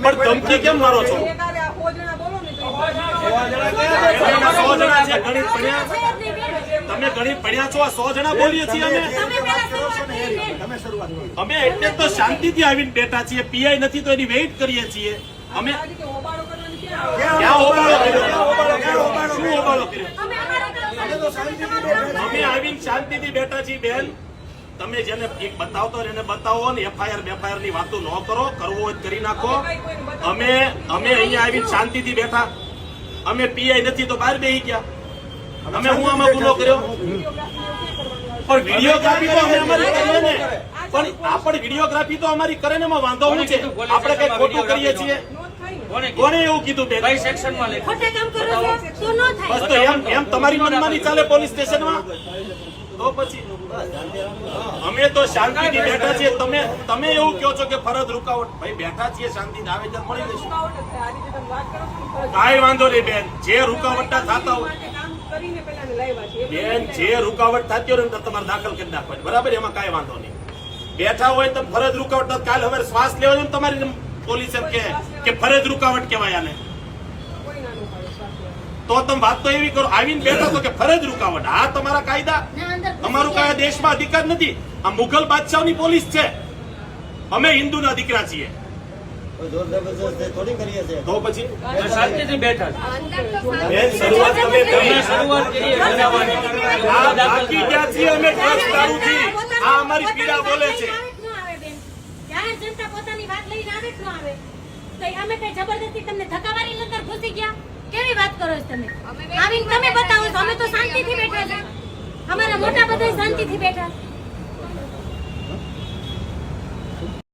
પણ ધમકી કેમ મારો છો? તમે ગણિત ભણ્યા છો? 100 જણા બોલીએ છીએ અમે એટલે તો શાંતિથી આવીને બેઠા છીએ. પીઆઈ નથી તો એની વેઇટ કરીએ છીએ અમે. ક્યાં હોબાળો કર્યો? શું હોબાળો કર્યો? અમે આવીને શાંતિથી બેઠા છીએ બેન. તમે જેને એક બતાવતો એને બતાવો ને એફઆઈઆર ની વાતો ન કરો. કરવો હોય કરી નાખો. અમે અહીંયા આવીને શાંતિથી બેઠા. અમે પીઆઈ નથી તો બહાર બેસી ગયા. અમે હું આમાં ગુનો કર્યો? પણ વિડીયોગ્રાફી તો અમે અમારી કરીએ ને. પણ આપણે વિડીયોગ્રાફી તો અમારી કરે ને એમાં વાંધો શું છે? આપણે કઈ ખોટું કરીએ છીએ? કોને એવું કીધું બેન? બસ તો એમ તમારી મનમાની ચાલે પોલીસ સ્ટેશનમાં? તો પછી અમે તો શાંતિથી બેઠા છીએ. તમે એવું કહો છો કે ફરજ રૂકાવટ. ભાઈ બેઠા છીએ શાંતિથી, આવે ત્યારે મળી જશે. કાંઈ વાંધો નહીં બેન. જે રૂકાવટના થતા હોય બેન, જે રૂકાવટ થતી હોય ને તમારે દાખલ કરી નાખવાની, બરાબર? એમાં કાંઈ વાંધો નહીં. બેઠા હોય તમે ફરજ રૂકાવટ. કાલ હવે શ્વાસ લેવો ને તમારી પોલીસ એમ કે ફરજ રૂકાવટ કહેવાય આને. તો તમે વાત તો એવી કરો. આવીને બેઠા તો કે ફરજ રૂકાવટ. આ તમારા કાયદા, તમારું કયા દેશમાં અધિકાર નથી. આ મુઘલ બાદશાહની પોલીસ છે. અમે હિન્દુના દીકરા છીએ. તો પછી શાંતિથી બેઠા શરૂઆત તમે બાકી ગયા છીએ અમે દારૂથી. આ અમારી પીડા બોલે છે. જનતા પોતાની વાત લઈને આવે કે ન આવે તો અમે કઈ જબરદસ્તી તમને ધક્કાવારી અંદર ઘૂસી ગયા? કેવી વાત કરો છો તમે? આવીને તમે બતાવો છો. અમે તો શાંતિથી બેઠા છે. અમારા મોટા બધા શાંતિથી બેઠા.